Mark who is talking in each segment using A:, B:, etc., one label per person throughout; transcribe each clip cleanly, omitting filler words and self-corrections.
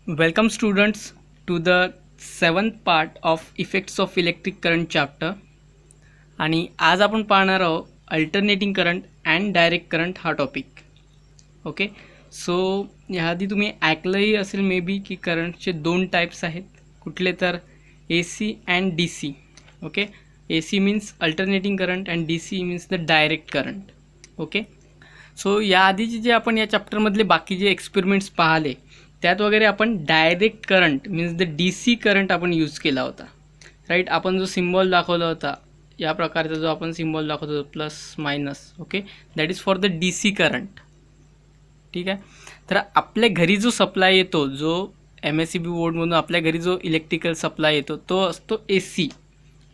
A: Welcome students to the seventh part of effects of electric current chapter. आणि आज आपण पाहणार आहोत alternating current and direct current हा टॉपिक. ओके, सो ह्याआधी तुम्ही ऐकलंही असेल मे बी की करंटचे दोन टाईप्स आहेत. कुठले तर A C and D C. Okay, A C means alternating current and D C means the direct current. Okay, so याआधीचे जे आपण या चॅप्टरमधले बाकी जे एक्सपेरिमेंट्स पाहिले त्यात वगैरे आपण direct current means the D C current आपण यूज केला होता. राईट, आपण जो सिम्बॉल दाखवला होता या प्रकारचा जो आपण सिम्बॉल दाखवतो होतो plus minus. Okay, that is for the D C current. ठीक आहे, तर आपल्या घरी जो सप्लाय येतो, जो एम एस सी बी बोर्डमधून आपल्या घरी जो इलेक्ट्रिकल सप्लाय येतो तो असतो A C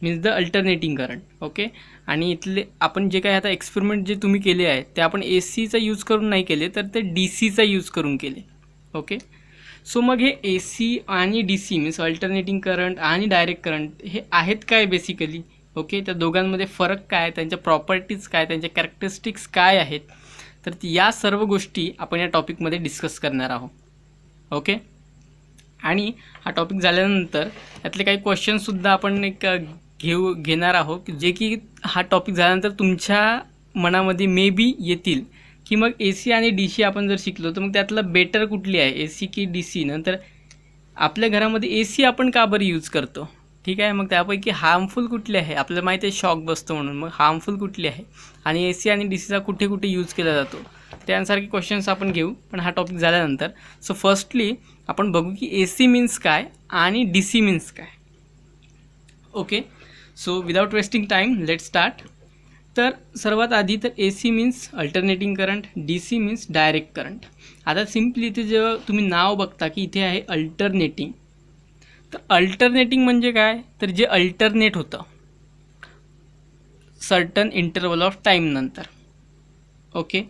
A: means the alternating current. Okay, आणि इथले आपण जे काही आता एक्सपेरिमेंट जे तुम्ही केले आहे ते आपण ए सीचा यूज करून नाही केले तर ते डी सीचा यूज करून केले. ओके, सो मग हे ए सी आणि D C means alternating current आणि डायरेक्ट करंट हे आहेत काय बेसिकली. ओके, त्या दोघांमध्ये फरक काय, त्यांच्या प्रॉपर्टीज काय, त्यांच्या कॅरेक्टरिस्टिक्स काय आहेत, तर या सर्व गोष्टी आपण या टॉपिकमध्ये डिस्कस करणार आहोत. ओके, आणि हा टॉपिक झाल्यानंतर यातले काही क्वेश्चनसुद्धा आपण घेणार आहोत जे की हा टॉपिक झाल्यानंतर तुमच्या मनामध्ये मे बी येतील की मग ए सी आणि डी सी आपण जर शिकलो तर मग त्यातलं बेटर कुठली आहे, ए सी की डी सी. नंतर आपल्या घरामध्ये ए सी आपण का बरं यूज करतो, ठीक आहे, मग त्यापैकी हार्मफुल कुठली आहे, आपल्याला माहिती आहे शॉक बसतो म्हणून, मग हार्मफुल कुठली आहे आणि ए सी आणि डी सीचा कुठे कुठे यूज केला जातो त्यासारखे क्वेश्चन्स आपण घेऊ पण हा टॉपिक झाल्यानंतर. सो फर्स्टली आपण बघू की ए सी मीन्स काय आणि डी सी मीन्स काय. Okay, so without wasting time let start. तर सर्वात आधी तर A C means alternating current, D C means direct current. आता सिम्पली इथे जेव्हा तुम्ही नाव बघता की इथे आहे अल्टरनेटिंग, तर अल्टरनेटिंग म्हणजे काय, तर जे अल्टरनेट होतं सर्टन इंटरवल ऑफ टाईम नंतर. ओके,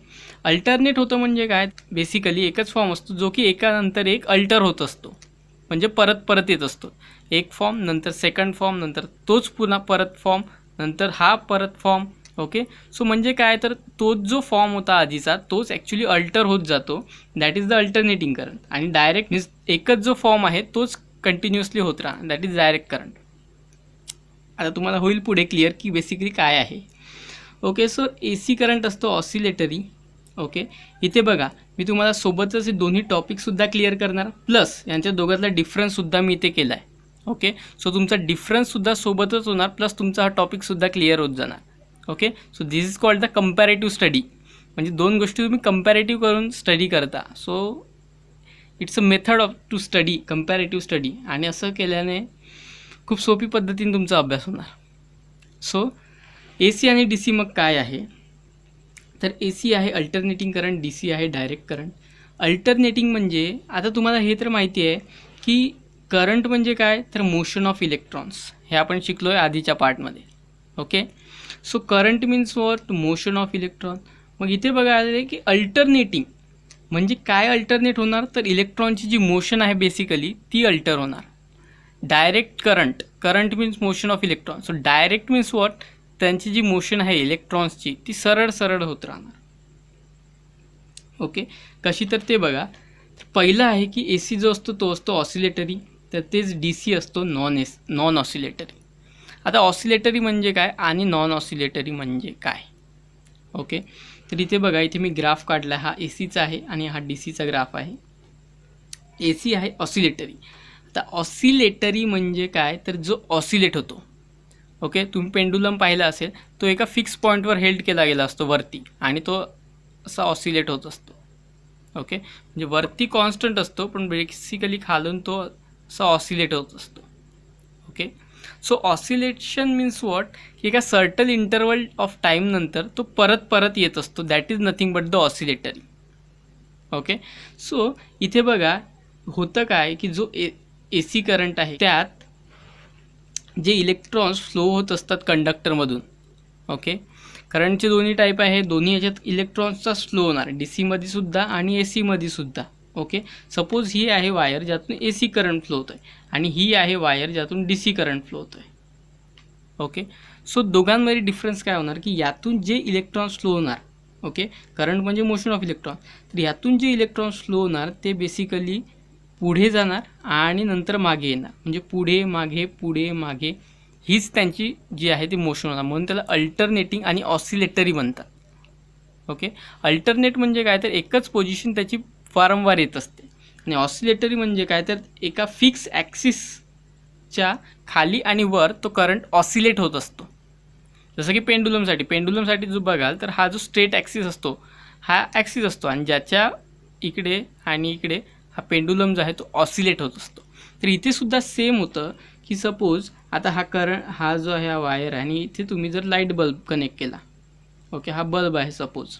A: अल्टरनेट होतं म्हणजे काय, बेसिकली एकच फॉर्म असतो जो की एकानंतर एक अल्टर होत असतो, म्हणजे परत परत येत असतो. एक फॉर्म नंतर सेकंड फॉर्म नंतर तोच पुन्हा परत फॉर्म नंतर हा परत फॉर्म. ओके, सो म्हणजे काय, तर तोच जो फॉर्म होता आधीचा तोच ॲक्च्युली अल्टर होत जातो, that is the alternating current. आणि डायरेक्ट मीन्स एकच जो फॉर्म आहे तोच कंटिन्युअसली होत राहा, दॅट इज डायरेक्ट करंट. आता तुम्हाला होईल पुढे क्लिअर की बेसिकली काय आहे. Okay, so A C current असतो ऑसिलेटरी. ओके, इथे बघा मी तुम्हाला सोबतच हे दोन्ही टॉपिकसुद्धा क्लिअर करणार, प्लस यांच्या दोघातला डिफरन्ससुद्धा मी इथे केला आहे. ओके, सो तुमचा डिफरन्ससुद्धा सोबतच होणार, प्लस तुमचा हा टॉपिकसुद्धा क्लिअर होत जाणार. Okay, so this is called the comparative study, म्हणजे दोन गोष्टी तुम्ही कंपॅरेटिव्ह करून स्टडी करता. So it's a method of to study, comparative study, आणि असं केल्याने खूप सोपी पद्धतीने तुमचा अभ्यास होणार. सो ए सी आणि डी सी मग काय आहे, तर ए सी आहे अल्टरनेटिंग करंट, डी सी आहे डायरेक्ट करंट. अल्टरनेटिंग म्हणजे आता तुम्हाला हे तर माहिती आहे की करंट म्हणजे काय, तर मोशन ऑफ इलेक्ट्रॉन्स, हे आपण शिकलो आहे आधीच्या पार्टमध्ये. Okay, so current means what, motion of electron. मग इथे बघा आले की अल्टरनेटिंग म्हणजे काय अल्टरनेट होणार, तर इलेक्ट्रॉनची जी मोशन आहे बेसिकली ती अल्टर होणार. Direct current, current means motion of electron, so direct means what, त्यांची जी मोशन आहे इलेक्ट्रॉन्सची ती सरळ सरळ होत राहणार. ओके, कशी तर ते बघा, तर पहिलं आहे की ए सी जो असतो तो असतो ऑसिलेटरी, तर तेच डी सी असतो नॉन ऑसिलेटरी. आता ऑसिलेटरी म्हणजे काय आणि नॉन ऑसिलेटरी म्हणजे काय. ओके, तर इथे बघा, इथे मी ग्राफ काढला, हा ए सीचा आहे आणि हा डी सीचा ग्राफ आहे. ए सी आहे ऑसिलेटरी. आता ऑसिलेटरी म्हणजे काय, तर जो ऑसिलेट होतो. ओके, तुम्ही पेंडुलम पाहिला असेल, तो एका फिक्स पॉईंटवर हेल्ड केला गेला असतो वरती आणि तो असा ऑसिलेट होत असतो. ओके, म्हणजे वरती कॉन्स्टंट असतो पण बेसिकली खालून तो असा ऑसिलेट होत असतो. Okay, so oscillation means what, की एका सर्टन इंटरवल ऑफ टाईम नंतर तो परत परत येत असतो, that is nothing but the oscillatory. Okay, so इथे बघा होतं काय की जो ए सी करंट आहे त्यात जे इलेक्ट्रॉन्स फ्लो होत असतात कंडक्टरमधून. ओके, करंटचे दोन्ही टाईप आहे, दोन्ही याच्यात इलेक्ट्रॉन्सचा फ्लो होणार, डी सीमध्ये सुद्धा आणि ए सीमध्ये सुद्धा. ओके, सपोज ही आहे वायर ज्यातून ए सी करंट फ्लो होतो आहे आणि ही आहे वायर ज्यातून डी सी करंट फ्लो होतो आहे. ओके, सो दोघांमध्ये डिफरन्स काय होणार की यातून जे इलेक्ट्रॉन्स फ्लो होणार, ओके, करंट म्हणजे मोशन ऑफ इलेक्ट्रॉन, तर यातून जे इलेक्ट्रॉन्स फ्लो होणार ते बेसिकली पुढे जाणार आणि नंतर मागे येणार, म्हणजे पुढे मागे हीच त्यांची जी आहे ती मोशन होणार, म्हणून त्याला अल्टरनेटिंग आणि ऑसिलेटरी म्हणतात. ओके, अल्टरनेट म्हणजे काय तर एकच पोझिशन त्याची वारंवार येत असते, आणि ऑसिलेटरी म्हणजे काय तर एका फिक्स ॲक्सिसच्या खाली आणि वर तो करंट ऑसिलेट होत असतो. जसं की पेंडुलमसाठी जो बघाल तर हा जो स्ट्रेट ॲक्सिस असतो हा ॲक्सिस असतो, आणि ज्याच्या इकडे आणि इकडे हा पेंडुलम जो आहे तो ऑसिलेट होत असतो. तर इथे सुद्धा सेम होतं की सपोज आता हा जो आहे हा वायर, आणि इथे तुम्ही जर लाईट बल्ब कनेक्ट केला, ओके, हा बल्ब आहे सपोज,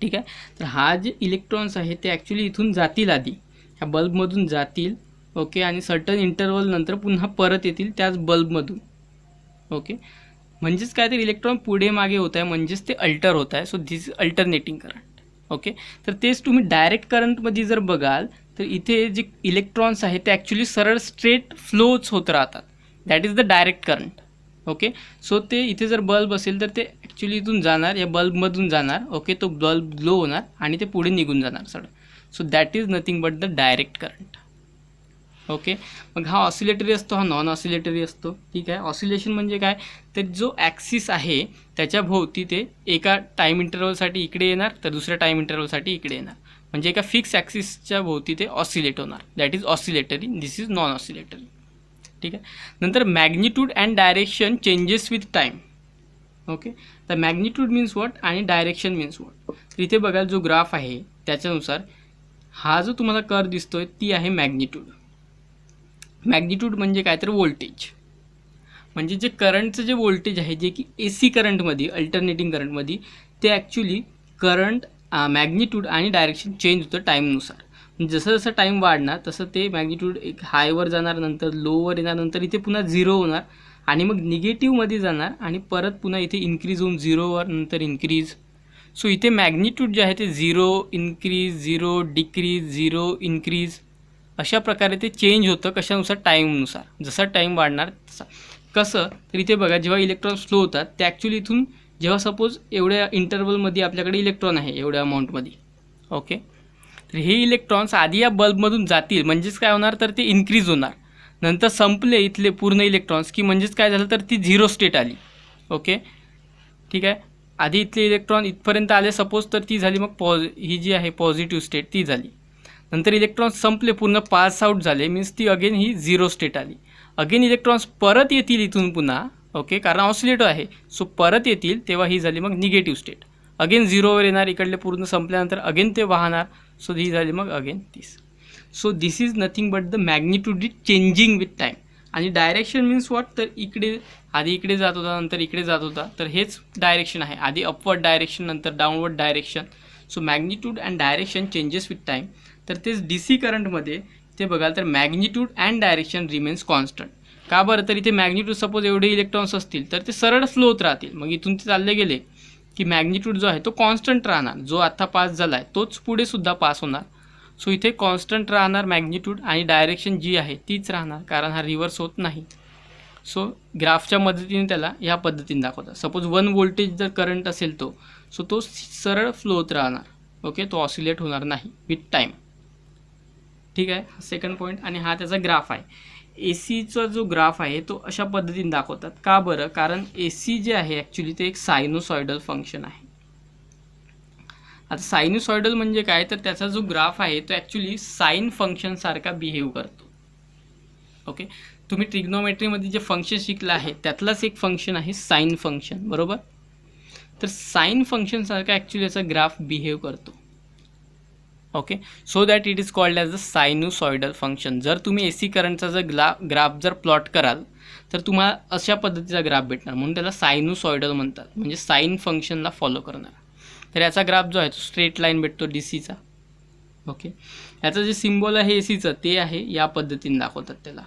A: ठीक आहे. तर हा जे इलेक्ट्रॉन्स आहे ते ॲक्च्युली इथून जातील, आधी ह्या बल्बमधून जातील, ओके, आणि सर्टन इंटरवल नंतर पुन्हा परत येतील त्याच बल्बमधून. ओके, म्हणजेच काय तर इलेक्ट्रॉन पुढे मागे होत आहे, म्हणजेच ते अल्टर होत आहे. So this is alternating current. Okay, तर तेच तुम्ही डायरेक्ट करंटमध्ये जर बघाल तर इथे जे इलेक्ट्रॉन्स आहेत ते ॲक्च्युली सरळ स्ट्रेट फ्लोच होत राहतात, that is the direct current. Okay, so ते इथे जर बल्ब असेल तर ते ॲक्च्युली इथून जाणार, या बल्बमधून जाणार, ओके, तो बल्ब ग्लो होणार आणि ते पुढे निघून जाणार सरळ. So that is nothing but the direct current. Okay, मग हा ऑसिलेटरी असतो, हा नॉन ऑसिलेटरी असतो. ठीक आहे, ऑसिलेशन म्हणजे काय तर जो ॲक्सिस आहे त्याच्या भोवती ते एका टाईम इंटरवलसाठी इकडे येणार, तर दुसऱ्या टाईम इंटरवलसाठी इकडे येणार, म्हणजे एका फिक्स ॲक्सिसच्या भोवती ते ऑसिलेट होणार, that is oscillatory. This is non oscillatory. ठीक आहे, नंतर magnitude and direction changes with time. Okay, तर मॅग्निट्यूड मीन्स वॉट आणि डायरेक्शन मीन्स वॉट. तर इथे बघाल जो ग्राफ आहे त्याच्यानुसार हा जो तुम्हाला कर्व दिसतोय ती आहे मॅग्निट्यूड. मॅग्निट्यूड म्हणजे काय तर व्होल्टेज, म्हणजे जे करंटचं जे व्होल्टेज आहे जे की AC करंटमध्ये, अल्टरनेटिंग करंटमध्ये, ते ॲक्च्युली करंट मॅग्निट्यूड आणि डायरेक्शन चेंज होतं टाईमनुसार. जसं जसं टाईम वाढणार तसं ते मॅग्निट्यूड एक हायवर जाणार, नंतर लोवर येणार, नंतर इथे पुन्हा 0 होणार आणि मग निगेटिव्हमध्ये जाणार आणि परत पुन्हा इथे इन्क्रीज होऊन 0वर, नंतर इन्क्रीज. सो इथे मॅग्निट्यूड जे आहे ते 0 इन्क्रीज, 0 डिक्रीज, 0 इन्क्रीज, अशा प्रकारे ते चेंज होतं. कशानुसार? टाईमनुसार. जसा टाईम वाढणार तसा. कसं तर इथे बघा, जेव्हा इलेक्ट्रॉन स्लो होतात ते ॲक्च्युली इथून जेव्हा सपोज एवढ्या इंटरवलमध्ये आपल्याकडे इलेक्ट्रॉन आहे एवढ्या अमाऊंटमध्ये, ओके, तर हे इलेक्ट्रॉन्स आधी या बल्बमधून जातील, म्हणजेच काय होणार तर ते इन्क्रीज होणार, नंतर संपले इथले पूर्ण इलेक्ट्रॉन्स की म्हणजेच काय झालं तर ती 0 स्टेट आली. ओके, ठीक आहे, आधी इथले इलेक्ट्रॉन इथपर्यंत आले सपोज, तर ती झाली मग ही जी आहे पॉझिटिव्ह स्टेट ती झाली. नंतर इलेक्ट्रॉन्स संपले, पूर्ण पास आउट झाले, मीन्स ती अगेन ही 0 स्टेट आली. अगेन इलेक्ट्रॉन्स परत येतील इथून पुन्हा, ओके, कारण ऑसिलेटर आहे, सो परत येतील तेव्हा ही झाली मग निगेटिव्ह स्टेट. अगेन 0वर येणार, इकडले पूर्ण संपल्यानंतर अगेन ते वाहणार, सो ही झाली मग अगेन तीस. So this is nothing but the magnitude is changing with time. आणि डायरेक्शन मीन्स वॉट तर इकडे आधी इकडे जात होता, नंतर इकडे जात होता, तर हेच डायरेक्शन आहे, आधी अपवर्ड डायरेक्शन नंतर downward direction. So magnitude and direction changes with time. तर तेच DC करंटमध्ये ते बघाल तर magnitude and direction remains constant. का बरं तर इथे मॅग्निट्यूड सपोज एवढे इलेक्ट्रॉन्स असतील तर ते सरळ फ्लो होत राहतील, मग इथून ते चालले गेले की मॅग्निट्यूड जो आहे तो कॉन्स्टंट राहणार, जो आता पास झाला आहे तोच पुढे सुद्धा पास होणार. सो इथे कॉन्स्टंट राहणार मॅग्निट्यूड, आणि डायरेक्शन जी आहे तीच राहणार कारण हा रिव्हर्स होत नाही. सो ग्राफच्या मदतीने त्याला ह्या पद्धतीने दाखवतात. सपोज 1 व्होल्टेज जर करंट असेल तो सरळ फ्लो होत राहणार, ओके, तो ऑसिलेट होणार नाही विथ टाईम. ठीक आहे, सेकंड पॉईंट. आणि हा त्याचा ग्राफ आहे. ACचा जो ग्राफ आहे तो अशा पद्धतीने दाखवतात. का बरं? कारण AC जे आहे ॲक्च्युली ते एक सायनोसॉइडल फंक्शन आहे. आता सायनोसॉइडल म्हणजे काय तर त्याचा जो ग्राफ आहे तो ॲक्च्युली साइन फंक्शनसारखा बिहेव करतो. ओके, तुम्ही ट्रिग्नोमेट्रीमध्ये जे फंक्शन शिकलं आहे त्यातलाच एक फंक्शन आहे साइन फंक्शन, बरोबर. तर साइन फंक्शनसारखा ॲक्च्युली याचा ग्राफ बिहेव करतो. Okay, so that it is called as the sinusoidal function. जर तुम्ही AC करंटचा जर ग्राफ जर प्लॉट कराल तर तुम्हाला अशा पद्धतीचा ग्राफ भेटणार, म्हणून त्याला सायनोसॉइडल म्हणतात, म्हणजे साइन फंक्शनला फॉलो करणार. तर याचा ग्राफ जो आहे तो स्ट्रेट लाईन भेटतो DCचा. ओके, याचं जे सिम्बॉल आहे ACचं ते आहे या पद्धतीने दाखवतात त्याला.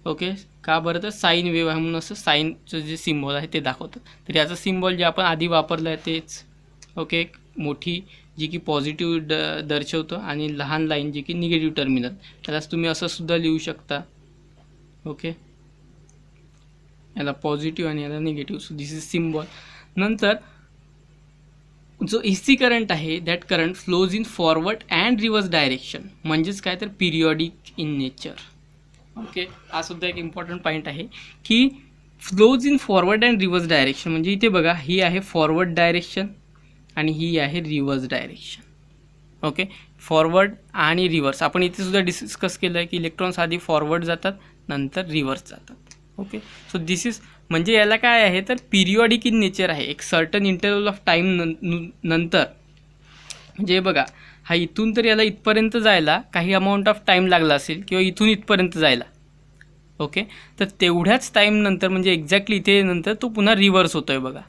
A: ओके, का बरं तर साईन वेव्ह आहे म्हणून असं साईनचं जे सिम्बॉल आहे ते दाखवतात. तर याचं सिम्बॉल जे आपण आधी वापरलं आहे तेच. ओके, मोठी जी की पॉझिटिव्ह दर्शवतं आणि लहान लाईन जी की निगेटिव्ह टर्मिनल, त्यालाच तुम्ही असं सुद्धा लिहू शकता. ओके, याला पॉझिटिव्ह आणि याला negative. So this is symbol. नंतर जो AC करंट आहे that current flows in forward and reverse direction, म्हणजेच काय तर पिरियॉडिक इन नेचर. ओके, हा सुद्धा एक इम्पॉर्टंट पॉईंट आहे की flows in forward and reverse direction. म्हणजे इथे बघा, ही आहे फॉरवर्ड डायरेक्शन आणि ही आहे रिव्हर्स डायरेक्शन. ओके, फॉरवर्ड आणि रिव्हर्स आपण इथे सुद्धा डिस्कस केलं आहे की इलेक्ट्रॉन्स आधी फॉरवर्ड जातात नंतर रिव्हर्स जातात. ओके, सो दिस इज म्हणजे याला काय आहे तर पिरियॉडिक इन नेचर आहे. एक सर्टन इंटरवल ऑफ टाईम नंतर, म्हणजे बघा हा इथून तर याला इथपर्यंत जायला काही अमाऊंट ऑफ टाईम लागला असेल किंवा इथून इथपर्यंत जायला. ओके, तर तेवढ्याच टाईम नंतर म्हणजे एक्झॅक्टली इथे नंतर तो पुन्हा रिव्हर्स होतो आहे. बघा,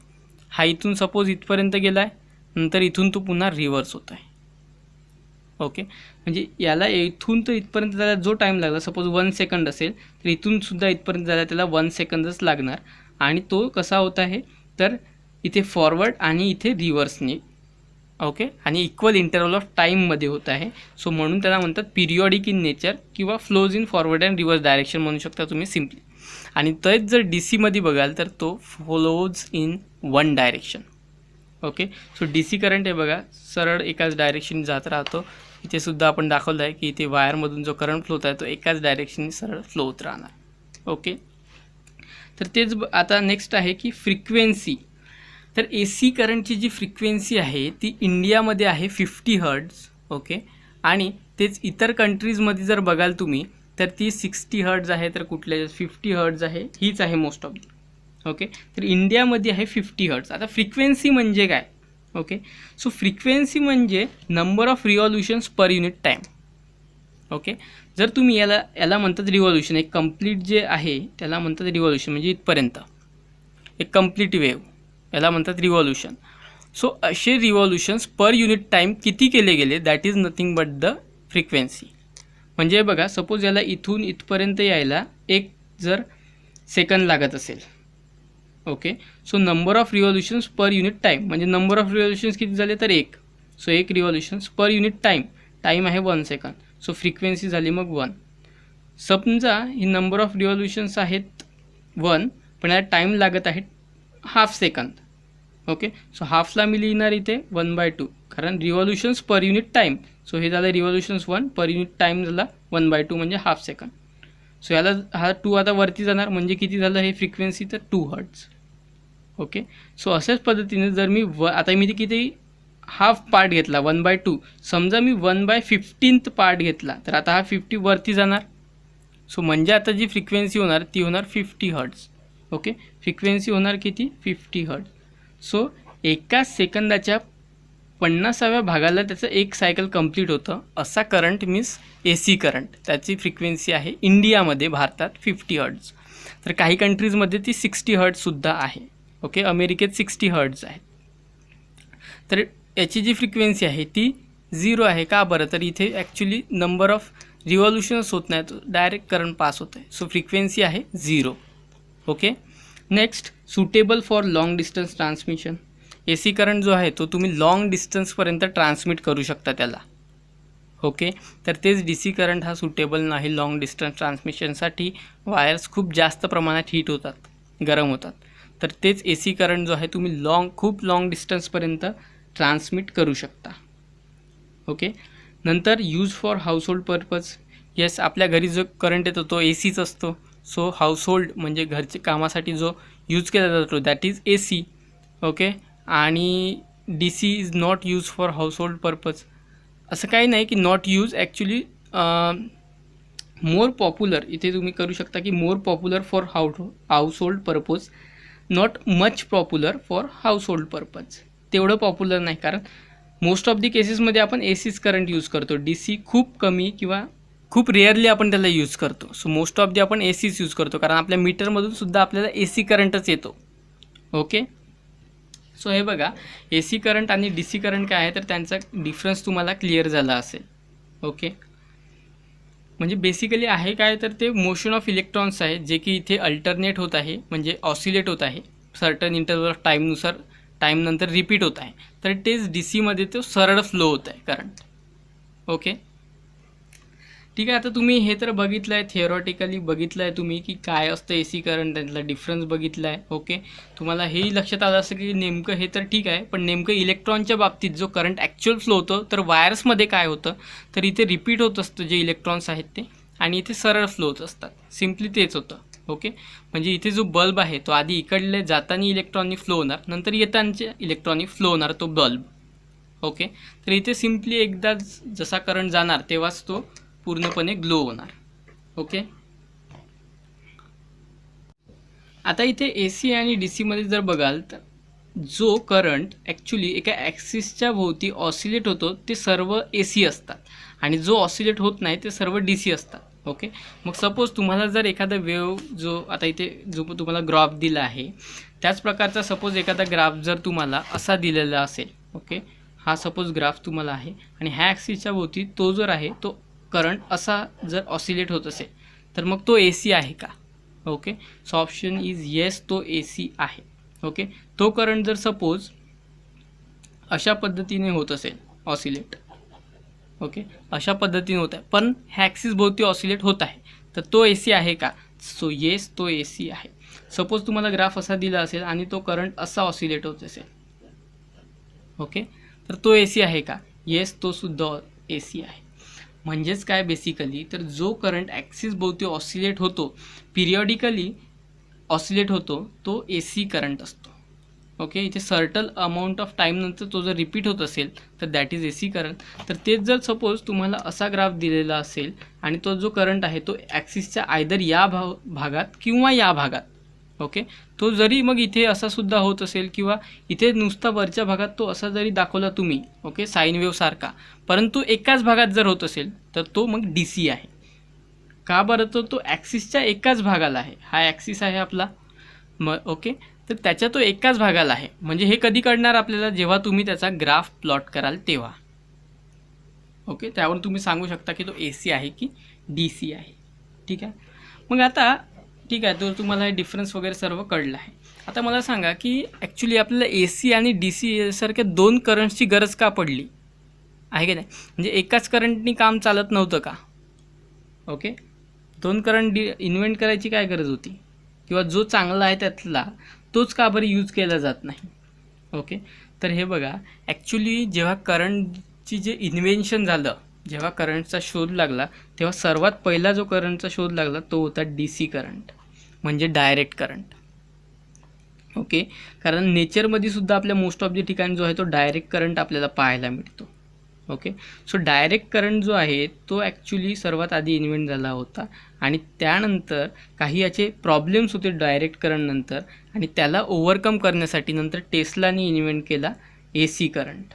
A: हा इथून सपोज इथपर्यंत गेला आहे, नंतर इथून तो पुन्हा रिव्हर्स होतो आहे. ओके, म्हणजे याला इथून तर इथपर्यंत जायला जो टाईम लागला, सपोज 1 सेकंड असेल तर इथूनसुद्धा इथपर्यंत जायला त्याला 1 सेकंदच लागणार. आणि तो कसा होत आहे तर इथे फॉरवर्ड आणि इथे रिव्हर्सने. ओके, आणि इक्वल इंटरवल ऑफ टाईममध्ये होत आहे. सो म्हणून त्याला म्हणतात पिरियॉडिक इन नेचर किंवा flows in forward and reverse direction म्हणू शकता तुम्ही सिम्पली. आणि तेच जर DC मध्ये बघाल तर तो flows in one direction. Okay, so DC current आहे बघा सरळ एकाच डायरेक्शन जात राहतो. इथे सुद्धा आपण दाखवलं आहे की इथे वायरमधून जो करंट फ्लो होत आहे तो एकाच डायरेक्शनने सरळ फ्लो होत राहणार. ओके, तर तेच आता नेक्स्ट आहे की फ्रिक्वेन्सी. तर AC करंटची जी फ्रिक्वेन्सी आहे ती इंडियामध्ये आहे 50 हर्ट्ज. ओके, आणि तेच इतर कंट्रीजमध्ये जर बघाल तुम्ही तर ती 60 हर्ट्ज आहे, तर कुठल्या 50 हर्ट्ज आहे, हीच आहे मोस्ट ऑफ दी. ओके, तर इंडियामध्ये आहे 50 हर्ट्ज. आता फ्रिक्वेन्सी म्हणजे काय? ओके, सो फ्रिक्वेन्सी म्हणजे number of revolutions per unit time. Okay, जर तुम्ही याला म्हणतात रिव्हॉल्युशन, एक कंप्लीट जे आहे त्याला म्हणतात रिव्हॉल्युशन, म्हणजे इथपर्यंत एक कंप्लीट वेव्ह याला म्हणतात रिव्हॉल्युशन. सो असे रिव्हॉल्युशन्स पर युनिट टाईम किती केले गेले that is nothing but the frequency. म्हणजे बघा, सपोज याला इथून इथपर्यंत यायला एक जर सेकंद लागत असेल. Okay, so number of revolutions per unit time म्हणजे नंबर ऑफ रिव्हॉल्युशन्स किती झाले तर 1. So 1 revolutions per unit time आहे 1 सेकंद. सो फ्रिक्वेन्सी झाली मग 1. समजा ही नंबर ऑफ रिव्हॉल्युशन्स आहेत 1, पण याला टाईम लागत आहे हाफ सेकंद. ओके, सो हाफला मी लिहिणार इथे 1/2, कारण रिव्हॉल्युशन्स पर युनिट टाईम. सो हे झालं रिव्हॉल्युशन्स 1, पर युनिट टाईम झाला 1/2 म्हणजे हाफ सेकंद. सो याला हा 2 आता वरती जाणार, म्हणजे किती झालं हे फ्रिक्वेन्सी तर 2 हर्ट्ज. ओके, सो अशाच पद्धतीने जर मी आता मी किती हाफ पार्ट घेतला 1/2, समजा मी 1/15th पार्ट घेतला तर आता हा 50 वरती जाणार. सो म्हणजे आता जी फ्रिक्वेन्सी होणार ती होणार 50 हर्ट्ज. ओके, फ्रिक्वेन्सी होणार किती 50 हर्ट्ज. सो एका सेकंदाच्या 50व्या भागाला त्याचं एक सायकल कंप्लीट होतं. असा करंट मीन्स AC करंट. त्याची फ्रिक्वेन्सी आहे इंडियामध्ये भारतात 50 हर्ट्ज. तर काही कंट्रीजमध्ये ती 60 हर्ट्जसुद्धा आहे. ओके, अमेरिकेत 60 हर्ट्ज आहे. तर याची जी फ्रिक्वेन्सी आहे ती 0 आहे. का बरं? तर इथे ॲक्च्युली नंबर ऑफ रिव्हॉल्युशन्स होत नाहीत, डायरेक्ट करंट पास होत आहे. सो फ्रिक्वेन्सी आहे 0. Okay, next suitable for long distance transmission. AC current जो आहे तो तुम्ही लॉंग डिस्टन्सपर्यंत ट्रान्समिट करू शकता त्याला. ओके, तर तेच DC करंट हा सुटेबल नाही लॉंग डिस्टन्स ट्रान्समिशनसाठी. वायर्स खूप जास्त प्रमाणात हीट होतात, गरम होतात. तर तेच AC करंट जो आहे तुम्ही खूप लॉंग डिस्टन्सपर्यंत ट्रान्समिट करू शकता. ओके, नंतर use for household purpose. Yes, आपल्या घरी जो करंट येतो तो ACच असतो. सो हाऊसहोल्ड म्हणजे घरच्या कामासाठी जो यूज केला जातो दॅट इज AC. ओके, आणि DC is not use for household purpose. असं काही नाही की not use, actually more popular इथे तुम्ही करू शकता की more popular for household purpose, not much popular for household purpose. तेवढं पॉप्युलर नाही, कारण मोस्ट ऑफ दी केसेसमध्ये आपण ACच करंट यूज करतो. DC खूप कमी किंवा खूप रेअरली आपण त्याला यूज करतो. सो मोस्ट ऑफ दी आपण ACच यूज करतो, कारण आपल्या मीटरमधून सुद्धा आपल्याला AC करंटच येतो. ओके, सो हे बघा AC करंट आणि DC करंट काय आहे तर त्यांचा डिफरन्स तुम्हाला क्लिअर झाला असेल. ओके, म्हणजे बेसिकली आहे काय तर ते मोशन ऑफ इलेक्ट्रॉन्स आहे जे की इथे अल्टरनेट होत आहे, म्हणजे ऑसिलेट होत आहे सर्टन इंटरवल ऑफ टाईमनुसार, टाईमनंतर रिपीट होत आहे. तर तेच DCमध्ये तो सरळ फ्लो होत आहे करंट. ओके, ठीक आहे. आता तुम्ही हे तर बघितलं आहे, थिअरॉटिकली बघितलं आहे तुम्ही की काय असतं ए सी करंट, त्यातला डिफरन्स बघितला आहे. ओके, तुम्हाला हेही लक्षात आलं असं की नेमकं हे तर ठीक आहे, पण नेमकं इलेक्ट्रॉनच्या बाबतीत जो करंट ॲक्च्युअल फ्लो होतं तर वायर्समध्ये काय होतं, तर इथे रिपीट होत असतं जे इलेक्ट्रॉन्स आहेत ते, आणि इथे सरळ फ्लो होत असतात. सिम्पली तेच होतं. ओके, म्हणजे इथे जो बल्ब आहे तो आधी इकडले जाताना इलेक्ट्रॉनिक फ्लो होणार, नंतर येताना इलेक्ट्रॉनिक फ्लो होणार तो बल्ब. ओके, तर इथे सिम्पली एकदा जसा करंट जाणार तेव्हाच तो पूर्णपणे ग्लो होणार. ओके, आता इथे ए सी आणि डी सीमध्ये जर बघाल तर जो करंट ॲक्च्युली एका ॲक्सिसच्या भोवती ऑसिलेट होतो ते सर्व ए सी असतात, आणि जो ऑसिलेट होत नाही ते सर्व डी सी असतात. ओके, मग सपोज तुम्हाला जर एखादा वेव जो आता इथे जो तुम्हाला ग्राफ दिला आहे त्याच प्रकारचा सपोज एखादा ग्राफ जर तुम्हाला असा दिलेला असेल, ओके, हा सपोज ग्राफ तुम्हाला आहे आणि ह्या ॲक्सिसच्या भोवती तो जर आहे तो करंट असा जर ऑसिलेट होत असेल तर मग तो ए सी आहे का? Okay, so option is yes, तो ए सी आहे. ओके, तो करंट जर सपोज अशा पद्धतीने होत असेल ऑसिलेट, ओके, अशा पद्धतीने होत आहे पण ह्या ॲक्सिस भोवती ऑसिलेट होत आहे, तर तो ए सी आहे का? सो येस, तो ए सी आहे. सपोज तुम्हाला ग्राफ असा दिला असेल आणि तो करंट असा ऑसिलेट होत असेल, ओके, तर तो ए सी आहे का? येस, तो सुद्धा ए सी आहे. म्हणजेच काय बेसिकली, तर जो करंट ॲक्सिस भोवती ऑसिलेट होतो, पिरियॉडिकली ऑसिलेट होतो, तो ए सी करंट असतो. ओके, इथे सर्टल अमाऊंट ऑफ टाईमनंतर तो जर रिपीट होत असेल तर that is A C current. तर तेच जर सपोज तुम्हाला असा ग्राफ दिलेला असेल आणि तो जो करंट आहे तो ॲक्सिसच्या आयदर या भागात किंवा या भागात, ओके, तो जरी मग इथे असा सुद्धा होत असेल किंवा इथे नुसता वरच्या भागात तो असा जरी दाखवला तुम्ही, ओके, साईन वेव्ह सारखा, परंतु एकाच भागात जर होत असेल तर तो मग डी सी आहे. का बरं? तो ॲक्सिसच्या एकाच भागाला आहे. हा ॲक्सिस आहे आपला, मग ओके, तर त्याच्या तो एकाच भागाला आहे. म्हणजे हे कधी कळणार आपल्याला? जेव्हा तुम्ही त्याचा ग्राफ प्लॉट कराल तेव्हा. ओके, त्यावरून तुम्ही सांगू शकता की तो ए सी आहे की डी सी आहे. ठीक आहे, मग आता ठीक आहे, तर तुम्हाला हे डिफरन्स वगैरे सर्व कळलं आहे. आता मला सांगा की ॲक्च्युली आपल्याला ए सी आणि डी सी सारख्या दोन करंट्सची गरज का पडली आहे की नाही? म्हणजे एकाच करंटनी काम चालत नव्हतं का? ओके, दोन करंट इन्व्हेंट करायची काय गरज होती? किंवा जो चांगला आहे त्यातला तोच का बरं यूज केला जात नाही? ओके, तर हे बघा, ॲक्च्युली जेव्हा करंटची जे इन्व्हेन्शन झालं, जेव्हा करंटचा शोध लागला तेव्हा सर्वात पहिला जो करंटचा शोध लागला तो होता डी सी करंट, म्हणजे डायरेक्ट करंट. ओके, कारण नेचरमध्ये सुद्धा आपल्या मोस्ट ऑफ द ठिकाणी जो आहे तो डायरेक्ट करंट आपल्याला पाहायला मिळतो. ओके, सो डायरेक्ट करंट जो आहे तो ॲक्च्युली सर्वात आधी इन्व्हेंट झाला होता आणि त्यानंतर काही याचे प्रॉब्लेम्स होते डायरेक्ट करंट नंतर, आणि त्याला ओव्हरकम करण्यासाठी नंतर टेस्लानी इन्व्हेंट केला ए सी करंट.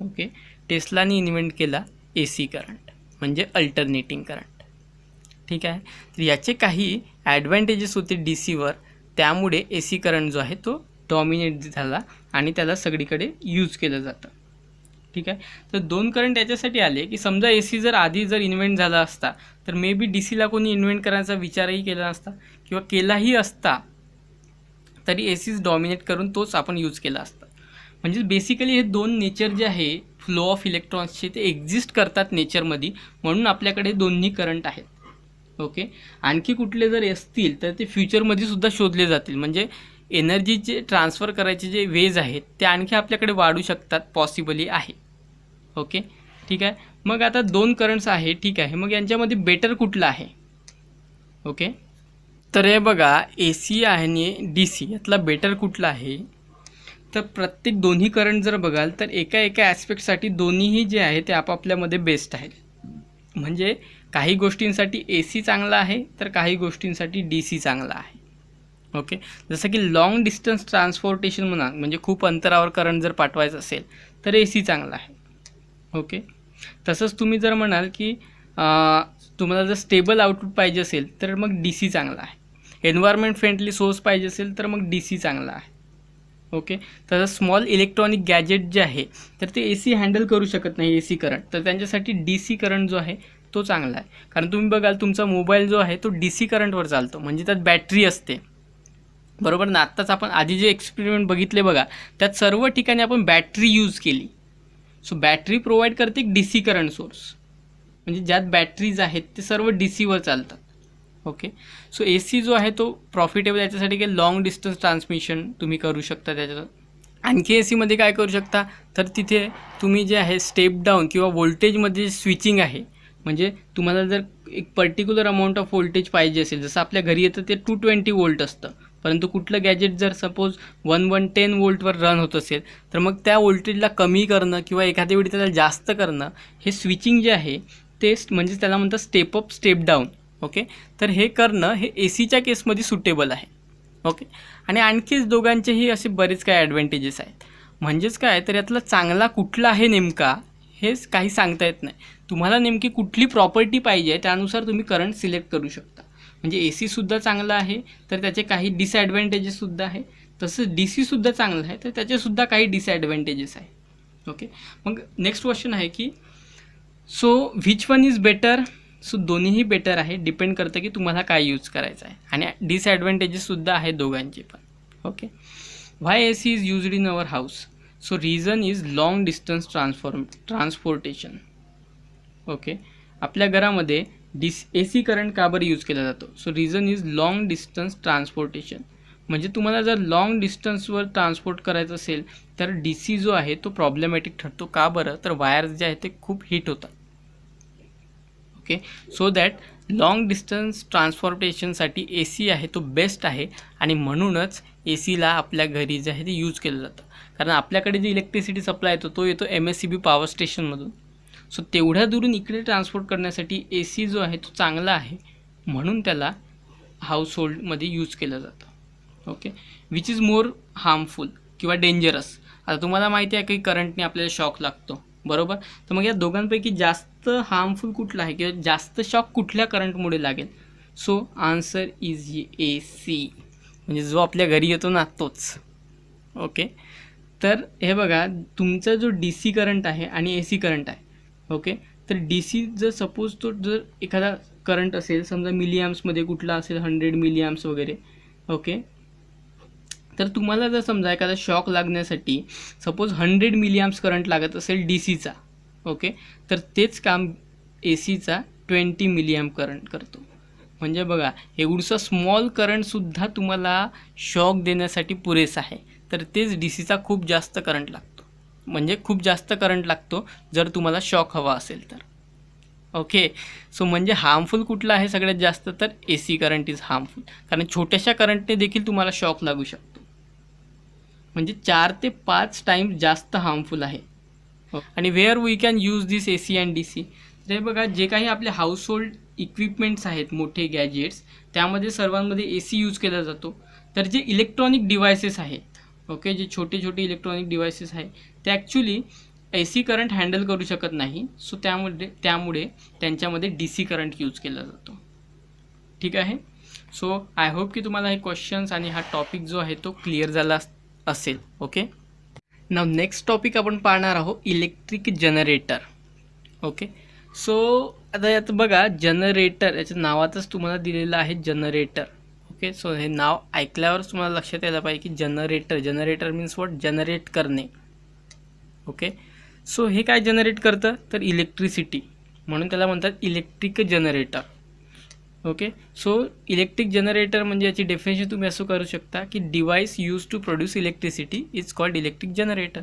A: ओके, टेस्लानी इन्व्हेंट केला ए सी करंट म्हणजे अल्टरनेटिंग करंट. ठीक आहे, तर याचे काही ॲडव्हान्टेजेस होते डी सीवर, त्यामुळे ए सी करंट जो आहे तो डॉमिनेट झाला आणि त्याला सगळीकडे यूज केलं जातं. ठीक आहे, तर दोन करंट याच्यासाठी आले की समजा ए सी जर आधी जर इन्व्हेंट झाला असता तर मे बी डी सीला कोणी इन्व्हेंट करायचा विचारही केला नसता, किंवा केलाही असता तरी ए सीज डॉमिनेट करून तोच आपण यूज केला असता. म्हणजे बेसिकली हे दोन नेचर जे आहे फ्लो ऑफ इलेक्ट्रॉन्सचे ते एक्झिस्ट करतात नेचरमध्ये, म्हणून आपल्याकडे दोन्ही करंट आहेत. ओके, आणखी कुठले जर असतील तर ते फ्युचरमध्ये सुद्धा शोधले जातील. म्हणजे एनर्जीचे ट्रान्सफर करायचे जे वेज आहेत ते आणखी आपल्याकडे वाढू शकतात, पॉसिबली आहे. ओके, ठीक आहे, मग आता दोन करंट्स आहे, ठीक आहे, मग यांच्यामध्ये बेटर कुठलं आहे? ओके, तर हे बघा, ए सी आणि डी सी यातला बेटर कुठला आहे? तर प्रत्येक दोन्ही करंट जर बघाल तर एका ॲस्पेक्टसाठी दोन्हीही जे आहे ते आपापल्यामध्ये बेस्ट आहेत. म्हणजे काही गोष्टींसाठी ए सी चांगला आहे तर काही गोष्टींसाठी डी सी चांगला आहे. ओके, जसं की लॉंग डिस्टन्स ट्रान्सपोर्टेशन म्हणा, म्हणजे खूप अंतरावर करंट जर पाठवायचं असेल तर ए सी चांगला आहे. ओके, तसंच तुम्ही जर म्हणाल की तुम्हाला जर स्टेबल आउटपुट पाहिजे असेल तर मग डी सी चांगला आहे. एन्व्हायरमेंट फ्रेंडली सोर्स पाहिजे असेल तर मग डी सी चांगला आहे. ओके, तसं स्मॉल इलेक्ट्रॉनिक गॅजेट जे आहे तर ते ए सी हँडल करू शकत नाही ए सी करंट, तर त्यांच्यासाठी डी सी करंट जो आहे तो चांगला आहे. कारण तुम्ही बघाल तुमचा मोबाईल जो आहे तो डी सी करंटवर चालतो, म्हणजे त्यात बॅटरी असते, बरोबर ना? आत्ताच आपण आधी जे एक्सपेरिमेंट बघितले बघा, त्यात सर्व ठिकाणी आपण बॅटरी यूज केली. सो बॅटरी प्रोव्हाइड करते एक डी सी करंट सोर्स. म्हणजे ज्यात बॅटरीज आहेत ते सर्व DC वर चालतात. ओके, सो AC जो आहे तो प्रॉफिटेबल याच्यासाठी की लॉंग डिस्टन्स ट्रान्समिशन तुम्ही करू शकता त्याच्यात. आणखी ACमध्ये काय करू शकता तर तिथे तुम्ही जे आहे स्टेप डाऊन किंवा व्होल्टेजमध्ये स्विचिंग आहे, म्हणजे तुम्हाला जर एक पर्टिक्युलर अमाऊंट ऑफ व्होल्टेज पाहिजे असेल, जसं आपल्या घरी येतं ते 220 वोल्ट असतं, परंतु कुठलं गॅजेट जर सपोज 1110 वोल्टवर रन होत असेल तर मग त्या व्होल्टेजला कमी करणं किंवा एखाद्या वेळी त्याला जास्त करणं, हे स्विचिंग जे आहे ते म्हणजे त्याला म्हणतात step up step down. Okay, तर हे करणं हे ACच्या केसमध्ये सुटेबल आहे. ओके, आणि आणखीच दोघांचेही असे बरेच काही ॲडव्हान्टेजेस आहेत. म्हणजेच काय तर यातला चांगला कुठला आहे नेमका हेच काही सांगता येत नाही. तुम्हाला नेमकी कुठली प्रॉपर्टी पाहिजे त्यानुसार तुम्ही करंट सिलेक्ट करू शकता. म्हणजे ACसुद्धा चांगलं आहे तर त्याचे काही डिसॲडव्हान्टेजेससुद्धा आहे, तसंच DCसुद्धा चांगलं आहे तर त्याचेसुद्धा काही डिसॲडव्हान्टेजेस आहे. ओके, मग नेक्स्ट क्वेश्चन आहे की so which one is better. So दोन्हीही बेटर आहे, डिपेंड करतं की तुम्हाला काय यूज करायचं आहे, आणि डिसॲडव्हान्टेजेससुद्धा आहेत दोघांचे पण. Okay, why AC is used in our house. So reason is long distance transportation. Okay, आपल्या घरामध्ये AC करंट का बरं यूज केला जातो. So reason is long distance transportation. म्हणजे तुम्हाला जर लॉंग डिस्टन्सवर ट्रान्सपोर्ट करायचं असेल तर DC जो आहे तो प्रॉब्लेमॅटिक ठरतो. का बरं तर वायर्स जे आहेत ते खूप हीट होतात. Okay, so that long distance ट्रान्सपोर्टेशनसाठी AC आहे तो बेस्ट आहे, आणि म्हणूनच ACला आपल्या घरी जे आहे ते यूज केलं जातं. कारण आपल्याकडे जे इलेक्ट्रिसिटी सप्लाय येतो तो येतो MSCB पॉवर स्टेशनमधून. सो तेवढ्या दुरून इकडे ट्रान्सपोर्ट करण्यासाठी AC जो आहे तो चांगला आहे, म्हणून त्याला हाऊसहोल्डमध्ये यूज केलं जातं. Okay, which is more harmful किंवा डेंजरस. आता तुम्हाला माहिती आहे की करंटने आपल्याला शॉक लागतो, बरोबर. तर मग या दोघांपैकी जास्त हार्मफुल कुठला आहे किंवा जास्त शॉक कुठल्या करंटमुळे लागेल. सो आन्सर इज AC, म्हणजे जो आपल्या घरी येतो ना तोच. ओके, तर हे बघा तुमचा जो DC करंट आहे आणि AC करंट आहे. ओके, तर DC जर सपोज तो जर एखादा करंट असेल, समजा मिलीॲम्प्समध्ये कुठला असेल 100 मिलीॲम्प्स वगैरे. ओके, तर तुम्हाला जर समजा एखादा शॉक लागण्यासाठी सपोज 100 मिलीॲम्प्स करंट लागत असेल DCचा. ओके, तर तेच काम ACचा 20 मिलीॲम्प करंट करतो. म्हणजे बघा एवढंसं स्मॉल करंटसुद्धा तुम्हाला शॉक देण्यासाठी पुरेसा आहे, तर तेच DCचा खूप जास्त करंट लागतो. म्हणजे खूप जास्त करंट लागतो जर तुम्हाला शॉक हवा असेल तर. ओके, सो म्हणजे हार्मफुल कुठला आहे सगळ्यात जास्त तर AC करंट इज हार्मफुल, कारण छोट्याशा करंटने देखील तुम्हाला शॉक लागू शकतो. म्हणजे 4 ते 5 टाईम्स जास्त हार्मफुल आहे. आणि where we can use this AC and DC. तर हे बघा जे काही आपले हाऊसहोल्ड इक्विपमेंट्स आहेत, मोठे गॅजेट्स, त्यामध्ये सर्वांमध्ये AC यूज केला जातो. तर जे इलेक्ट्रॉनिक डिव्हायसेस आहेत, ओके, जे छोटे छोटे इलेक्ट्रॉनिक डिव्हायसेस आहेत ते ॲक्च्युली AC करंट हँडल करू शकत नाही. सो त्यामुळे त्यांच्यामध्ये DC करंट यूज केला जातो. ठीक आहे. सो आय होप की तुम्हाला हे क्वेश्चन्स आणि हा टॉपिक जो आहे तो क्लिअर झाला असेल. ओके, नाव नेक्स्ट टॉपिक आपण पाहणार आहोत इलेक्ट्रिक जनरेटर. ओके, सो आता यात बघा जनरेटर याच्या नावातच तुम्हाला दिलेलं आहे जनरेटर. ओके, सो हे नाव ऐकल्यावरच तुम्हाला लक्षात यायला पाहिजे की जनरेटर मीन्स वॉट, जनरेट करणे. ओके, सो हे काय जनरेट करतं तर इलेक्ट्रिसिटी, म्हणून त्याला म्हणतात electric generator. Okay, so electric generator म्हणजे याची डेफिनेशन तुम्ही असं करू शकता की device use to produce electricity is called electric generator.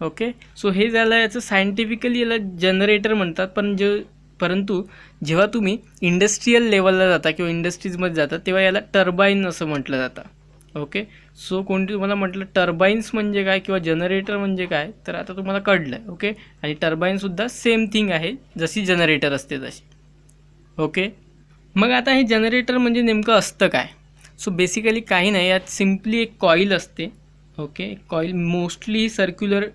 A: Okay, so हे झालं याचं सायंटिफिकली याला जनरेटर म्हणतात. परंतु जेव्हा तुम्ही इंडस्ट्रीयल लेवलला जाता किंवा इंडस्ट्रीजमध्ये जाता तेव्हा याला टर्बाईन असं म्हटलं जातं. ओके, सो कोणती तुम्हाला म्हटलं टर्बाईन्स म्हणजे काय किंवा जनरेटर म्हणजे काय तर आता तुम्हाला कळलं आहे. ओके, आणि टर्बाईनसुद्धा सेम थिंग आहे जशी जनरेटर असते तशी. ओके, मग आता हे जनरेटर म्हणजे नेमकं असतं काय. सो बेसिकली काही नाही, यात सिम्पली एक कॉईल असते. ओके, कॉईल मोस्टली सर्क्युलर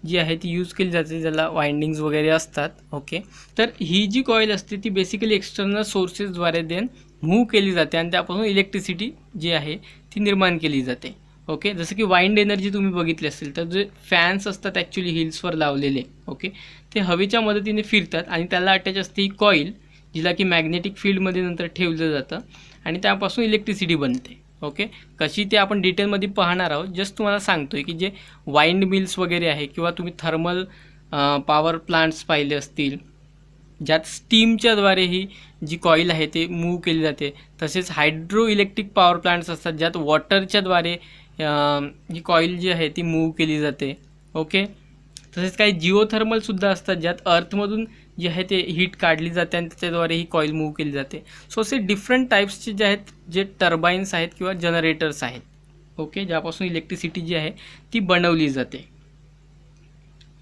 A: जी आहे ती यूज केली जाते, ज्याला वाइंडिंग्स वगैरे असतात. ओके, तर ही जी कॉईल असते ती बेसिकली एक्सटर्नल सोर्सेसद्वारे मूव्ह केली जाते आणि त्यापासून इलेक्ट्रिसिटी जी आहे ती निर्माण केली जाते. ओके, जसं की वाइंड एनर्जी तुम्ही बघितली असेल तर जे फॅन्स असतात ॲक्च्युली हिल्सवर लावलेले, ओके, ते हवेच्या मदतीने फिरतात आणि त्याला अटॅच असते ही कॉईल, जिला की मॅग्नेटिक फील्डमध्ये नंतर ठेवलं जातं आणि त्यापासून इलेक्ट्रिसिटी बनते. ओके, कशी ते आपण डिटेलमध्ये पाहणार आहोत. जस्ट तुम्हाला सांगतो आहे की जे वाइंड मिल्स वगैरे आहे किंवा तुम्ही थर्मल पॉवर प्लांट्स पाहिले असतील ज्यात स्टीमच्याद्वारे ही जी कॉईल आहे ते मूव्ह केली जाते. तसेच हायड्रो इलेक्ट्रिक पॉवर प्लांट्स असतात ज्यात वॉटरच्याद्वारे ही कॉईल जी आहे ती मूव्ह केली जाते. ओके. तसेच काही जिओथर्मलसुद्धा असतात ज्यात अर्थमधून जी आहे ते हीट काढली जाते आणि त्याच्याद्वारे ही कॉईल मूव्ह केली जाते. सो असे डिफरंट टाईप्सचे जे आहेत जे टर्बाईन्स आहेत किंवा जनरेटर्स आहेत. ओके, ज्यापासून इलेक्ट्रिसिटी जी आहे ती बनवली जाते.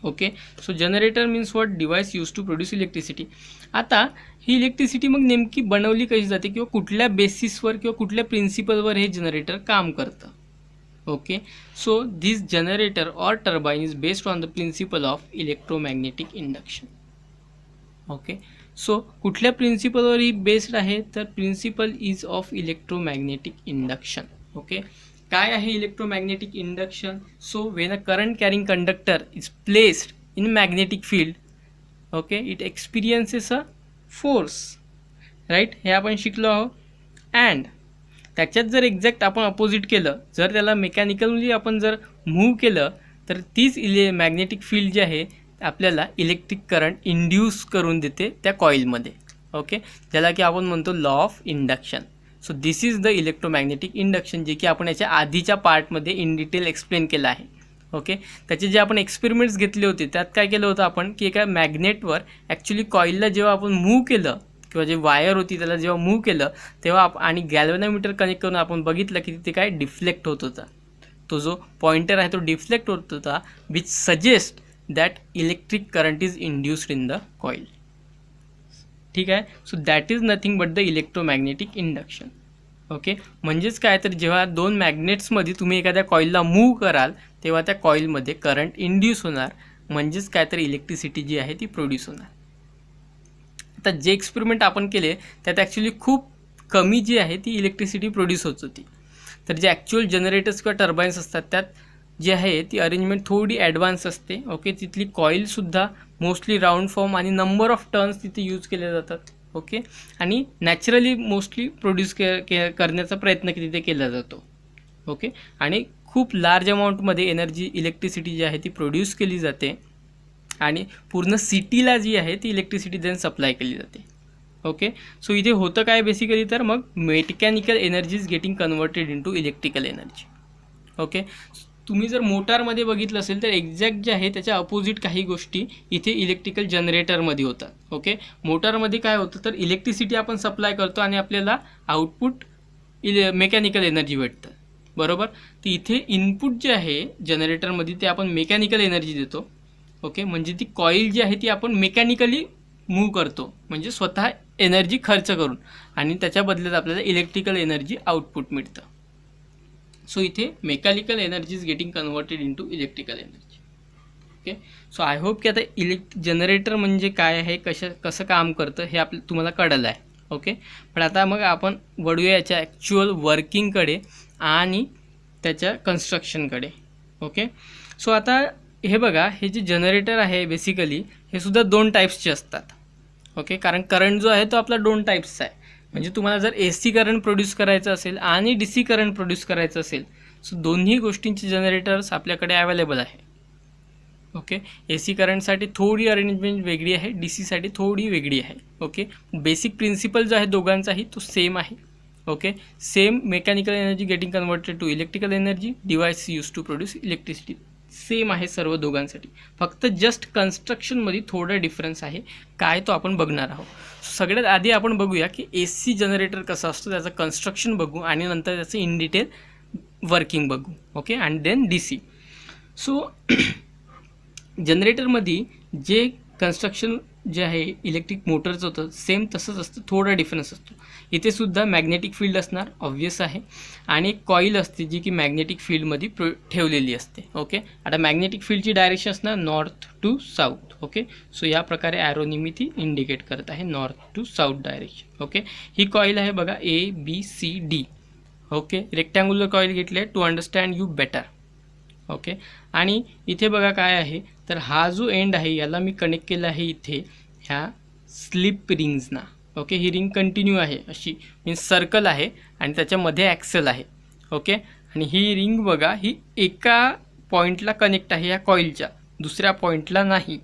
A: Okay. So generator means what? Device use to produce electricity. आता ही इलेक्ट्रिसिटी मग नेमकी बनवली कशी जाते किंवा कुठल्या बेसिसवर किंवा कुठल्या प्रिन्सिपलवर हे जनरेटर काम करतं. Okay. So this generator or turbine is based on the principle of electromagnetic induction. Okay. So कुठल्या प्रिन्सिपलवर ही बेस्ड आहे? तर principle is of electromagnetic induction. Okay. काय आहे electromagnetic induction? So when a current carrying conductor is placed in magnetic field, okay, it experiences a force, right, हे आपण शिकलो आहोत. अँड त्याच्यात जर एक्झॅक्ट आपण अपोजिट केलं, जर त्याला मेकॅनिकली आपण जर मूव्ह केलं तर तीच मॅग्नेटिक फील्ड जी आहे आपल्याला इलेक्ट्रिक करंट इंड्यूस करून देते त्या कॉईलमध्ये. ओके, ज्याला की आपण म्हणतो law of induction. So this is the electromagnetic induction, जे की आपण याच्या आधीच्या पार्टमध्ये इन डिटेल एक्सप्लेन केलं आहे. ओके. त्याचे जे आपण एक्सपेरिमेंट्स घेतले होते त्यात काय केलं होतं आपण की एका मॅग्नेटवर ॲक्च्युली कॉईलला जेव्हा आपण मूव्ह केलं किंवा जे वायर होती त्याला जेव्हा मूव्ह केलं तेव्हा आणि गॅल्व्हॅनोमीटर कनेक्ट करून आपण बघितलं की तिथे काय डिफ्लेक्ट होत होता. तो जो पॉइंटर आहे तो डिफ्लेक्ट होत होता, which suggest that electric current is induced in the coil. ठीक आहे. So that is nothing but the electromagnetic induction. Okay. म्हणजेच काय तर जेव्हा दोन मॅग्नेट्समध्ये तुम्ही एखाद्या कॉईलला मूव्ह कराल तेव्हा त्या कॉईलमध्ये करंट इंड्यूस होणार, म्हणजेच काय तर इलेक्ट्रिसिटी जी आहे ती प्रोड्यूस होणार. आता जे एक्सपेरिमेंट आपण केले त्यात ॲक्च्युली खूप कमी जी आहे ती इलेक्ट्रिसिटी प्रोड्यूस होत होती. तर जे ॲक्च्युअल जनरेटर्स किंवा टर्बाईन्स असतात त्यात जी आहे ती अरेंजमेंट थोडी ॲडव्हान्स असते. ओके. तिथली कॉईलसुद्धा मोस्टली राऊंड फॉर्म आणि नंबर ऑफ टर्न्स तिथे यूज केले जातात. ओके. आणि नॅचरली मोस्टली प्रोड्यूस करण्याचा प्रयत्न तिथे केला जातो. ओके. आणि खूप लार्ज अमाऊंटमध्ये एनर्जी इलेक्ट्रिसिटी जी आहे ती प्रोड्यूस केली जाते आणि पूर्ण सिटीला जी आहे ती इलेक्ट्रिसिटी देन सप्लाय केली जाते. ओके. सो इथे होतं काय बेसिकली तर मग mechanical energy is getting converted into electrical energy. Okay. तुम्ही जर मोटारमध्ये बघितलं असेल तर एक्झॅक्ट जे आहे त्याच्या अपोजिट काही गोष्टी इथे इलेक्ट्रिकल जनरेटरमध्ये होतात. ओके. मोटारमध्ये काय होतं तर इलेक्ट्रिसिटी आपण सप्लाय करतो आणि आपल्याला आउटपुट मेकॅनिकल एनर्जी भेटतं, बरोबर. तर इथे इनपुट जे आहे जनरेटरमध्ये ते आपण मेकॅनिकल एनर्जी देतो. ओके. म्हणजे ती कॉईल जी आहे ती आपण मेकॅनिकली मूव्ह करतो, म्हणजे स्वतः एनर्जी खर्च करून, आणि त्याच्या बदल्यात आपल्याला इलेक्ट्रिकल एनर्जी आउटपुट मिळतं. सो इथे mechanical energy is getting converted into electrical energy. Okay. So I hope की आता जनरेटर म्हणजे काय आहे, कसं काम करतं हे तुम्हाला कळलं आहे. ओके. पण आता मग आपण वळूया याच्या ॲक्च्युअल वर्किंगकडे आणि त्याच्या कन्स्ट्रक्शनकडे. ओके. सो आता हे बघा, हे जे जनरेटर आहे बेसिकली हे सुद्धा दोन टाईप्सचे असतात. ओके. कारण करंट जो आहे तो आपला दोन टाईप्सचा आहे. म्हणजे तुम्हाला जर AC करंट प्रोड्यूस करायचं असेल आणि DC करंट प्रोड्यूस करायचं असेल, सो दोन्ही गोष्टींचे जनरेटर्स आपल्याकडे अवेलेबल आहे. ओके. AC करंटसाठी थोडी अरेंजमेंट वेगळी आहे, DCसाठी थोडी वेगळी आहे. ओके. बेसिक प्रिन्सिपल जो आहे दोघांचाही तो सेम आहे. Okay. Same mechanical energy getting converted to electrical energy, device use to produce electricity, same आहे सर्व दोघांसाठी. फक्त जस्ट कन्स्ट्रक्शनमध्ये थोडा डिफरन्स आहे. काय तो आपण बघणार आहोत. सगळ्यात आधी आपण बघूया की AC जनरेटर कसं असतं, त्याचं कन्स्ट्रक्शन बघू आणि नंतर त्याचं इन डिटेल वर्किंग बघू. Okay. And then DC. So जनरेटरमध्ये जे कन्स्ट्रक्शन जे आहे इलेक्ट्रिक मोटरचं होतं सेम तसंच असतं, थोडा डिफरन्स असतो. इथे सुद्धा मॅग्नेटिक फील्ड असणार, ऑब्वियस आहे, आणि एक कॉईल असते जी की मॅग्नेटिक फील्डमध्ये ठेवलेली असते. ओके. आता मॅग्नेटिक फील्डची डायरेक्शन असणार north to south. Okay. So या प्रकारे ॲरोनी मी ती इंडिकेट करत आहे, north to south direction. Okay. ही कॉईल आहे बघा ABCD. ओके. रेक्टँग्युलर कॉईल घेतली आहे to understand you better. Okay. आणि इथे बघा काय आहे तर हा जो एंड आहे याला मी कनेक्ट केला आहे इथे ह्या स्लिप रिंग्सना. ओके. ही रिंग कंटिन्यू आहे अशी, मीन्स सर्कल आहे आणि त्याच्यामध्ये ॲक्सेल आहे. ओके. आणि ही रिंग बघा ही एका पॉईंटला कनेक्ट आहे या कॉईलच्या, दुसऱ्या पॉईंटला नाही.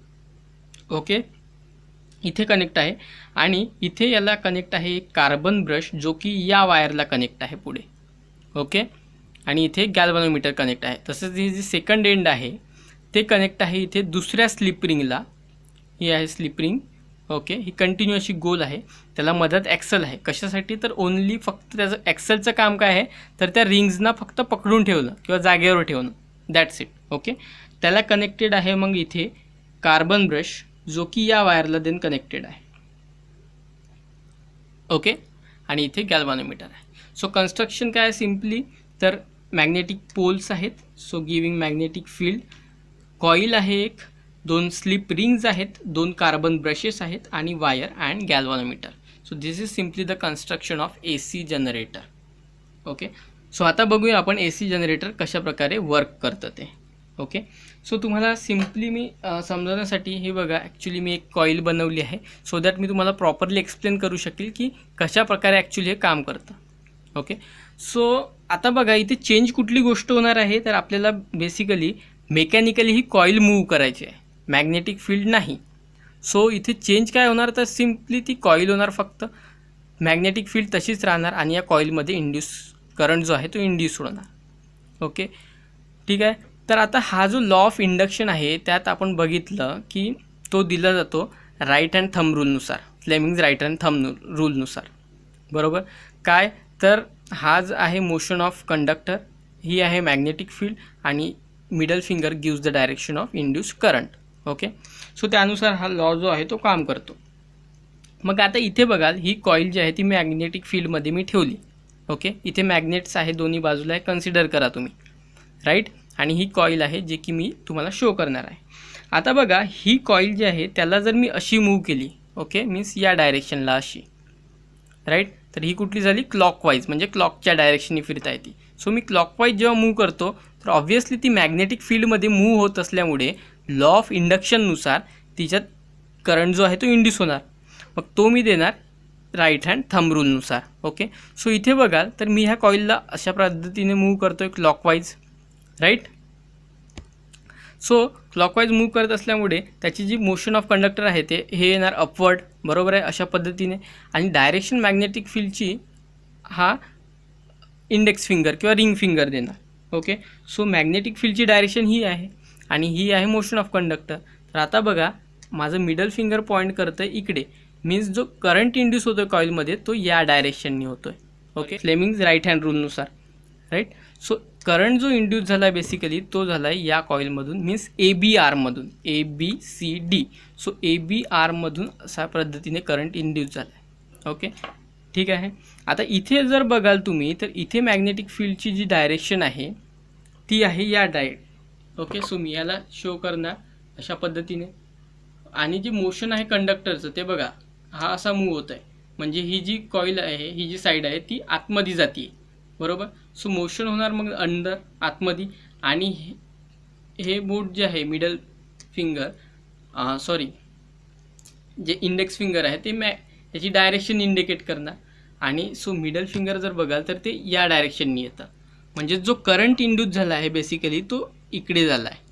A: ओके. इथे कनेक्ट आहे आणि इथे याला कनेक्ट आहे एक कार्बन ब्रश जो की या वायरला कनेक्ट आहे पुढे. ओके, आणि इथे गॅल्व्हनोमीटर कनेक्ट आहे. तसंच ही जी सेकंड एंड आहे ते कनेक्ट आहे इथे दुसऱ्या स्लिप रिंगला. ही आहे स्लिप रिंग. ओके, ही कंटिन्यू अशी गोल आहे. त्याला मदत ॲक्सल आहे. कशासाठी? तर ओन्ली फक्त त्याचं ॲक्सलचं काम काय आहे तर त्या रिंग्सना फक्त पकडून ठेवणं किंवा जागेवर ठेवणं. That's it. ओके, त्याला कनेक्टेड आहे मग इथे कार्बन ब्रश जो की या वायरला देन कनेक्टेड आहे. ओके, आणि इथे गॅल्व्हनोमीटर आहे. सो कन्स्ट्रक्शन काय आहे सिम्पली तर मॅग्नेटिक पोल्स आहेत, so giving magnetic field. Coil आहे एक, 2 स्लिप रिंग्स आहेत, 2 कार्बन ब्रशेस आहेत आणि wire and galvanometer. So this is simply the construction of AC generator. Okay, so आता बघूया आपण AC जनरेटर कशा प्रकारे वर्क करतं ते. ओके, सो तुम्हाला सिम्पली मी समजवण्यासाठी हे बघा, ॲक्च्युली मी एक कॉईल बनवली आहे सो दॅट मी तुम्हाला प्रॉपरली एक्सप्लेन करू शकेल की कशा प्रकारे ॲक्च्युली हे काम करतं. ओके, सो आता बघा इथे चेंज कुठली गोष्ट होणार आहे तर आपल्याला बेसिकली मेकॅनिकली ही कॉईल मूव्ह करायची आहे, मॅग्नेटिक फील्ड नाही. सो इथे चेंज काय होणार तर सिम्पली ती कॉईल होणार फक्त, मॅग्नेटिक फील्ड तशीच राहणार आणि या कॉईलमध्ये इंड्यूस करंट जो आहे तो इंड्यूस होणार. ओके, ठीक आहे. तर आता हा जो लॉ ऑफ इंडक्शन आहे त्यात आपण बघितलं की तो दिला जातो राईट हँड थंब रूलनुसार, फ्लेमिंग्ज राईट हँड थंब रूलनुसार. बरोबर, काय तर हा जो आहे मोशन ऑफ कंडक्टर, ही आहे मॅग्नेटिक फील्ड आणि middle finger gives the direction of induce current. Okay, so त्यानुसार हा लॉ जो आहे तो काम करतो. मग आता इथे बघाल ही कॉईल जी आहे ती मॅग्नेटिक फील्डमध्ये मी ठेवली. ओके, इथे मॅग्नेट्स आहे दोन्ही बाजूला आहे, कन्सिडर करा तुम्ही, राईट. आणि ही कॉईल आहे जे की मी तुम्हाला शो करणार आहे. आता बघा ही कॉईल जी आहे त्याला जर मी अशी मूव्ह केली, ओके, मीन्स या डायरेक्शनला अशी, राईट, तर ही कुठली झाली क्लॉकवाईज, म्हणजे क्लॉकच्या डायरेक्शनने फिरता येते. सो मी क्लॉकवाईज जेव्हा मूव्ह करतो तर ऑब्व्हियसली ती मॅग्नेटिक फील्डमध्ये मूव्ह होत असल्यामुळे लॉ ऑफ इंडक्शननुसार तिच्यात करंट जो आहे तो इंड्यूस होणार. मग तो मी देणार राईट हँड थंब रूलनुसार. ओके, सो इथे बघाल तर मी ह्या कॉईलला अशा पद्धतीने मूव्ह करतो आहे clockwise, right. So clockwise move करत असल्यामुळे त्याची जी मोशन ऑफ कंडक्टर आहे ते हे येणार अपवर्ड, बरोबर आहे, अशा पद्धतीने. आणि डायरेक्शन मॅग्नेटिक फील्डची हा इंडेक्स फिंगर किंवा रिंग फिंगर देणार. ओके, सो मॅग्नेटिक फील्डची डायरेक्शन ही आहे आणि ही आहे मोशन ऑफ कंडक्टर. तर आता बघा माझं मिडल फिंगर पॉईंट करतं आहे इकडे, मीन्स जो करंट इंड्यूस होतो आहे कॉईलमध्ये तो या डायरेक्शनने होतो आहे. ओके, फ्लेमिंग्ज राईट हँड रूलनुसार, राईट. सो करंट जो इंड्यूस झाला आहे बेसिकली तो झाला आहे या कॉईलमधून, मीन्स ABRमधून, ABCD. सो ABRमधून अशा पद्धतीने करंट इंड्यूस झाला आहे. ओके, ठीक आहे. आता इथे जर बघाल तुम्ही तर इथे मॅग्नेटिक फील्डची जी डायरेक्शन आहे ती आहे या ओके, सो मी याला शो करणार अशा पद्धतीने. आणि जे मोशन आहे कंडक्टरचं ते बघा हा असा मूव्ह होत आहे, म्हणजे ही जी कॉईल आहे ही जी साईड आहे ती आतमध्ये जाते, बरोबर. सो मोशन होणार मग अंडर आतमध्ये. आणि हे बोट जे आहे मिडल फिंगर जे इंडेक्स फिंगर आहे ते याची डायरेक्शन इंडिकेट करणार. आणि सो मिडल फिंगर जर बघाल तर ते या डायरेक्शननी येतं, म्हणजे जो करंट इंड्यूस झाला आहे बेसिकली तो इकडे झाला आहे.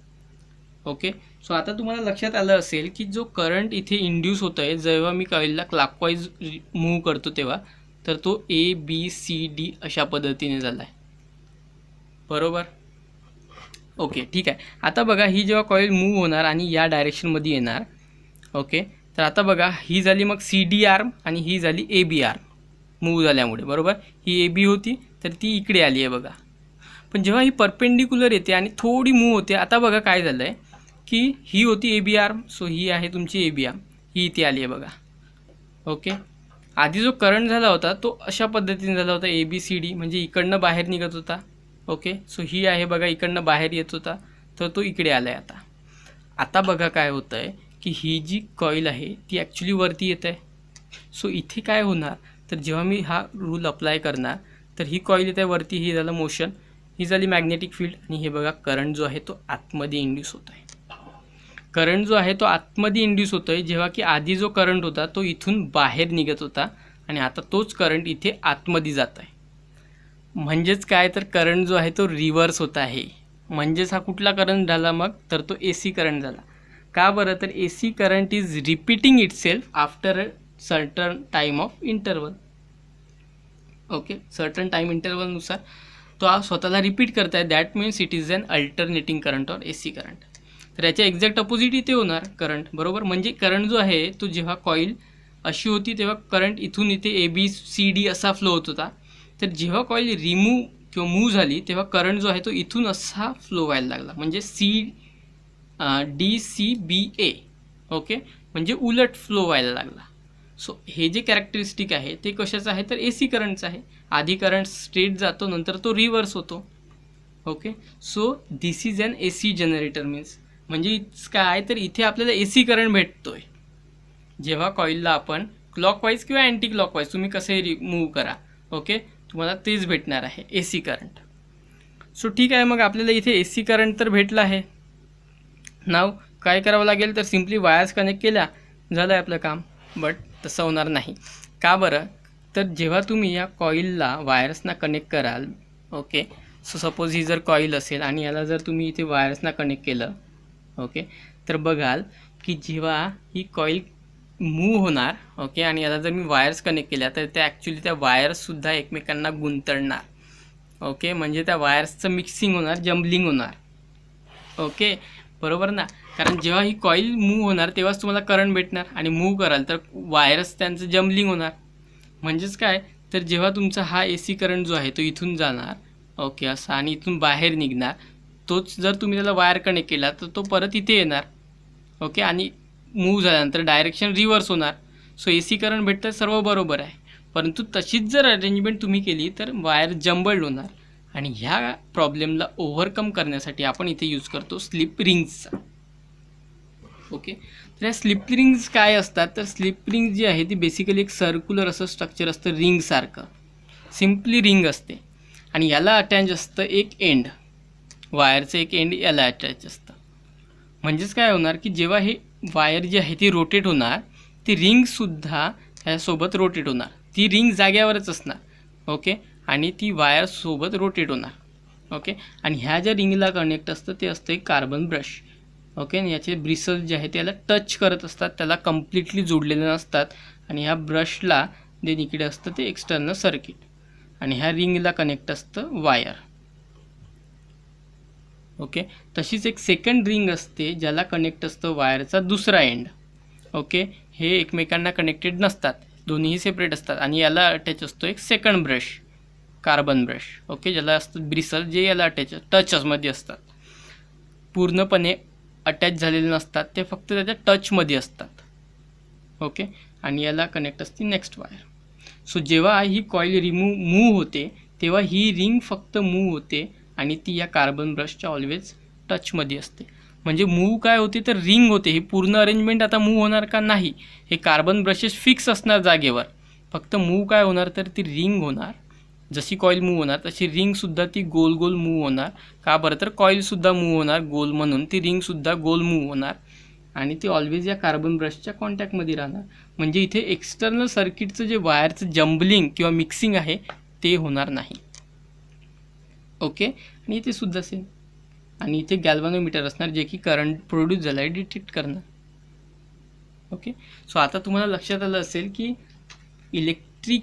A: ओके, सो आता तुम्हाला लक्षात आलं असेल की जो करंट इथे इंड्यूस होतो आहे जेव्हा मी कॉईलला क्लॉकवाईज मूव्ह करतो तेव्हा, तर तो ABCD अशा पद्धतीने झाला आहे, बरोबर. ओके, ठीक आहे. आता बघा ही जेव्हा कॉईल मूव्ह होणार आणि या डायरेक्शनमध्ये येणार, ओके, तर आता बघा ही झाली मग CD आर्म आणि ही झाली AB आर्म मूव्ह झाल्यामुळे, बरोबर. ही AB होती तर ती इकडे आली आहे बघा. पण जेव्हा ही परपेंडिक्युलर येते आणि थोडी मूव्ह होते, आता बघा काय झालं आहे की ही होती AB आर्म, सो ही आहे तुमची AB आर्म, ही इथे आली आहे बघा. ओके, आधी जो करंट झाला होता तो अशा पद्धतीने झाला होता ABCD, म्हणजे इकडनं बाहेर निघत होता. ओके, सो ही आहे बघा इकडनं बाहेर येत होता तर तो इकडे आला आहे. आता बघा काय होतं आहे की ही जी कॉईल आहे ती ॲक्च्युली वरती येत आहे. सो इथे काय होणार तर जेव्हा मी हा रूल अप्लाय करणार तर ही कॉईल येत आहे वरती, ही झालं मोशन, ही झाली मॅग्नेटिक फील्ड. आणि हे बघा करंट जो आहे तो आतमध्ये इंड्यूस होत आहे. करंट जो आहे तो आतमध्ये इंड्यूस होतो आहे, जेव्हा की आधी जो करंट होता तो इथून बाहेर निघत होता आणि आता तोच करंट इथे आतमध्ये जात आहे. म्हणजेच काय तर करंट जो आहे तो रिव्हर्स होत आहे. म्हणजेच हा कुठला करंट झाला मग तर तो AC करंट झाला. का बरं, तर A C current is repeating itself after a certain time of interval. Okay, certain time इंटरवलनुसार तो हा स्वतःला रिपीट करताय. That means it is an alternating current or A C current. तर याच्या एक्झॅक्ट अपोजिट इथे होणार करंट, बरोबर. म्हणजे करंट जो आहे तो जेव्हा कॉईल अशी होती तेव्हा करंट इथून इथे ए बी सी डी असा फ्लो होत होता. तर जेव्हा कॉईल रिमूव्ह किंवा मूव्ह झाली तेव्हा करंट जो आहे तो इथून असा फ्लो व्हायला लागला, म्हणजे डी सी बी ए. ओके, म्हणजे उलट फ्लो व्हायला लागला. सो हे जे कॅरेक्टरिस्टिक आहे ते कशाचं आहे, तर ए सी करंटचं आहे. आधी करंट स्ट्रेट जातो, नंतर तो रिव्हर्स होतो. Okay, so this is an A C generator. Means म्हणजे इट्स काय, तर इथे आपल्याला ए सी करंट भेटतोय. जेव्हा कॉईलला आपण क्लॉकवाईज किंवा अँटी क्लॉकवाईज तुम्ही कसे मूव्ह करा, ओके, तुम्हाला तेच भेटणार आहे ए सी करंट. सो ठीक आहे, मग आपल्याला इथे ए सी करंट तर भेटला आहे. नाव काय करावं लागेल, तर सिम्पली वायर्स कनेक्ट केल्या, झालं आहे आपलं काम. बट तसं होणार नाही. का बरं, तर जेव्हा तुम्ही या कॉईलला वायर्सना कनेक्ट कराल, ओके, सो सपोज ही जर कॉईल असेल आणि याला जर तुम्ही इथे वायर्सना कनेक्ट केलं, ओके, तर बघाल की जेव्हा ही कॉईल मूव्ह होणार, ओके, आणि याला जर मी वायर्स कनेक्ट केल्या तर त्या ॲक्च्युली त्या वायर्ससुद्धा एकमेकांना गुंतळणार. ओके, म्हणजे त्या वायर्सचं मिक्सिंग होणार, जम्बलिंग होणार. ओके, बरोबर ना. कारण जेव्हा ही कॉईल मूव्ह होणार तेव्हाच तुम्हाला करंट भेटणार आणि मूव्ह कराल तर वायर्स त्यांचं जम्बलिंग होणार. म्हणजेच काय, तर जेव्हा तुमचा हा ए सी करंट जो आहे तो इथून जाणार, ओके, असा, आणि इथून बाहेर निघणार, तोच जर तुम्ही त्याला वायर कनेक्ट केला तर तो परत इथे येणार. ओके, आणि मूव्ह झाल्यानंतर डायरेक्शन रिव्हर्स होणार. सो ए सी करंट भेटतं, सर्व बरोबर आहे. परंतु तशीच जर अरेंजमेंट तुम्ही केली तर वायर जंबल्ड होणार. आणि ह्या प्रॉब्लेमला ओव्हरकम करण्यासाठी आपण इथे यूज करतो स्लिप रिंग्सचा. ओके, तर ह्या स्लिप रिंग्स काय असतात, तर स्लिप रिंग जी आहे ती बेसिकली एक सर्क्युलर असं स्ट्रक्चर असतं, रिंगसारखं. सिम्पली रिंग असते आणि याला अटॅच असतं एक एंड, वायरचं एक एंड याला अटॅच असतं. म्हणजेच काय होणार की जेव्हा हे वायर जी आहे ती रोटेट होणार, ती रिंगसुद्धा ह्यासोबत रोटेट होणार. ती रिंग जाग्यावरच असणार, ओके, आणि ती वायरसोबत रोटेट होणार. ओके, आणि ह्या ज्या रिंगला कनेक्ट असतं ते असतं एक कार्बन ब्रश. ओके, आणि याचे ब्रिसल्स जे आहेत त्याला टच करत असतात, त्याला कम्प्लिटली जोडलेले नसतात. आणि ह्या ब्रशला जे इकडे असतं ते एक्सटर्नल सर्किट, आणि ह्या रिंगला कनेक्ट असतं वायर. ओके, तशीच एक सेकंड रिंग असते ज्याला कनेक्ट असतं वायरचा दुसरा एंड. ओके, हे एकमेकांना कनेक्टेड नसतात, दोन्हीही सेपरेट असतात. आणि याला अटॅच असतो एक second brush, carbon brush. Okay, ज्याला असतं ब्रिसल, जे याला अटॅच टचमध्ये असतात, पूर्णपणे अटॅच झालेले नसतात, ते फक्त त्याच्या टचमध्ये असतात. ओके, आणि याला कनेक्ट असते नेक्स्ट वायर. सो जेव्हा ही कॉईल मूव्ह होते तेव्हा ही रिंग फक्त मूव्ह होते आणि ती या कार्बन ब्रशच्या ऑलवेज टचमध्ये असते. म्हणजे मूव्ह काय होते, तर रिंग होते. ही पूर्ण अरेंजमेंट आता मूव्ह होणार का, नाही. हे कार्बन ब्रशेस फिक्स असणार जागेवर, फक्त मूव्ह काय होणार, तर ती रिंग होणार. जशी कॉईल मूव्ह होणार तशी रिंगसुद्धा ती गोल गोल मूव्ह होणार. का बरं, तर कॉईलसुद्धा मूव्ह होणार गोल, म्हणून ती रिंगसुद्धा गोल मूव्ह होणार. आणि ती ऑलवेज या कार्बन ब्रशच्या कॉन्टॅक्टमध्ये राहणार. म्हणजे इथे एक्सटर्नल सर्किटचं जे वायरचं जम्बलिंग किंवा मिक्सिंग आहे ते होणार नाही. ओके, आणि इथे सुद्धा सेम. आणि इथे गॅल्व्हॅनोमीटर असणार जे की करंट प्रोड्यूस झाला आहे डिटेक्ट करणार. ओके, सो आता तुम्हाला लक्षात आलं असेल की इलेक्ट्रिक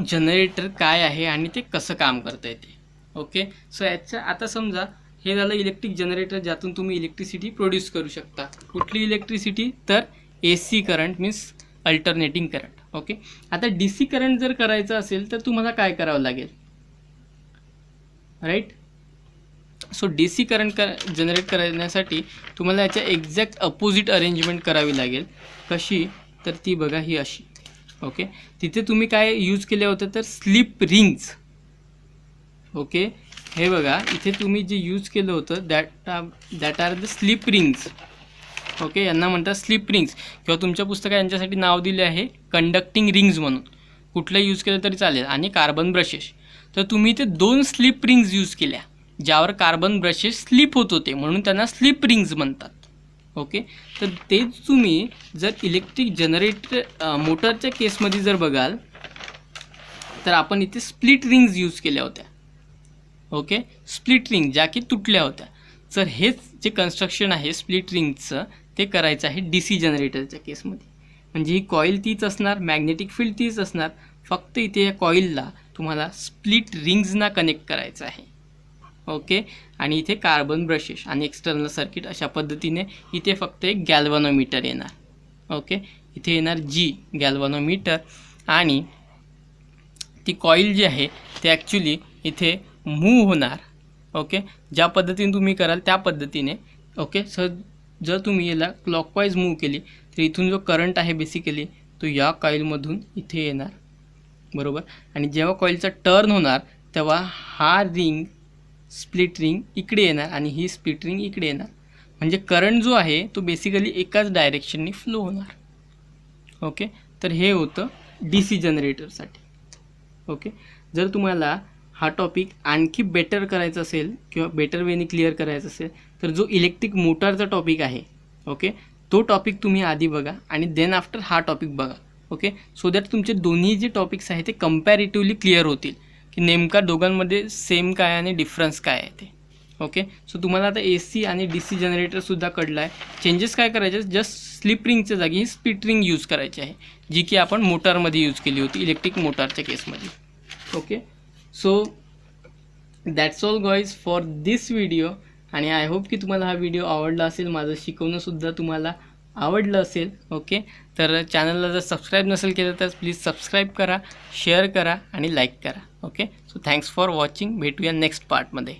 A: जनरेटर काय आहे आणि ते कसं काम करतं आहे ते. ओके, सो याच्या आता समजा हे झालं इलेक्ट्रिक जनरेटर ज्यातून तुम्ही इलेक्ट्रिसिटी प्रोड्यूस करू शकता. कुठली इलेक्ट्रिसिटी, तर A C current means alternating current. Okay, आता डी सी करंट जर करायचं असेल तर तुम्हाला काय करावं लागेल, right. So D C current generate करण्यासाठी तुम्हाला याच्या एक्झॅक्ट अपोजिट अरेंजमेंट करावी लागेल. कशी, तर ती बघा ही अशी. ओके, तिथे तुम्ही काय यूज केले होते, तर स्लिप रिंग्स. ओके, हे बघा इथे तुम्ही जे यूज केलं होतं that are the slip rings. Okay, यांना म्हणतात स्लिप रिंग्स, किंवा तुमच्या पुस्तकात यांच्यासाठी नाव दिले आहे कंडक्टिंग रिंग्स म्हणून. कुठलं यूज केलं तरी चालेल. आणि कार्बन ब्रशेस, तर तुम्ही इथे 2 स्लिप रिंग्स यूज केल्या ज्यावर कार्बन ब्रशेस स्लिप होत होते, म्हणून त्यांना स्लिप रिंग्स म्हणतात. ओके, तर तेच तुम्ही जर इलेक्ट्रिक जनरेटर मोटरच्या केसमध्ये जर बघाल तर आपण इथे स्प्लिट रिंग्स यूज केल्या होत्या. ओके, स्प्लिट रिंग ज्या की तुटल्या होत्या. तर हेच जे कन्स्ट्रक्शन आहे स्प्लिट रिंगचं ते करायचं आहे DC जनरेटरच्या केसमध्ये. म्हणजे ही कॉईल तीच असणार, मॅग्नेटिक फील्ड तीच असणार, फक्त इथे या कॉईलला तुम्हाला स्प्लिट रिंग्सना कनेक्ट करायचं आहे. ओके. आणि इथे कार्बन ब्रशेस आणि एक्सटर्नल सर्किट अशा पद्धतीने इथे फक्त एक गॅल्व्हॅनोमीटर येणार. ओके. इथे येणार G गॅल्व्हॅनोमीटर आणि ती कॉईल जी आहे ते ॲक्च्युली इथे मूव्ह होणार. ओके. ज्या पद्धतीने तुम्ही कराल त्या पद्धतीने. ओके. सर जर तुम्ही याला क्लॉकवाईज मूव्ह केली तर इथून जो करंट आहे बेसिकली तो या कॉईलमधून इथे येणार, बरोबर. आणि जेव्हा कॉईलचा टर्न होणार तेव्हा हा रिंग स्प्लिट रिंग इकडे येणार आणि ही स्प्लिट रिंग इकडे येणार. म्हणजे करंट जो आहे तो बेसिकली एकाच डायरेक्शननी फ्लो होणार. ओके. तर हे होतं DC जनरेटरसाठी. ओके. जर तुम्हाला हा टॉपिक आणखी बेटर करायचा असेल किंवा बेटर वेनी क्लिअर करायचा असेल तर जो इलेक्ट्रिक मोटारचा टॉपिक आहे, ओके, तो टॉपिक तुम्ही आधी बघा आणि देन आफ्टर हा टॉपिक बघा. ओके. सो दॅट तुमचे दोन्ही जे टॉपिक्स आहेत ते कम्पॅरेटिव्हली क्लिअर होतील की नेमका दोघांमध्ये सेम काय आणि डिफरन्स काय आहे ते. ओके. सो तुम्हाला आता AC आणि DC जनरेटरसुद्धा कळलं आहे. चेंजेस काय करायचे, जस्ट स्लिप रिंगच्या जागी ही स्प्लिट रिंग यूज करायची आहे, जी की आपण मोटारमध्ये यूज केली होती इलेक्ट्रिक मोटारच्या केसमध्ये. Okay. So that's all guys for this video. आणि आय होप की तुम्हाला हा व्हिडिओ आवडला असेल, माझं शिकवणंसुद्धा तुम्हाला आवडलं असेल. ओके. तर चॅनलला जर सबस्क्राईब नसेल केलं तर प्लीज सबस्क्राईब करा, शेअर करा आणि लाईक करा. Okay. So thanks for watching. भेटूया नेक्स्ट पार्टमध्ये.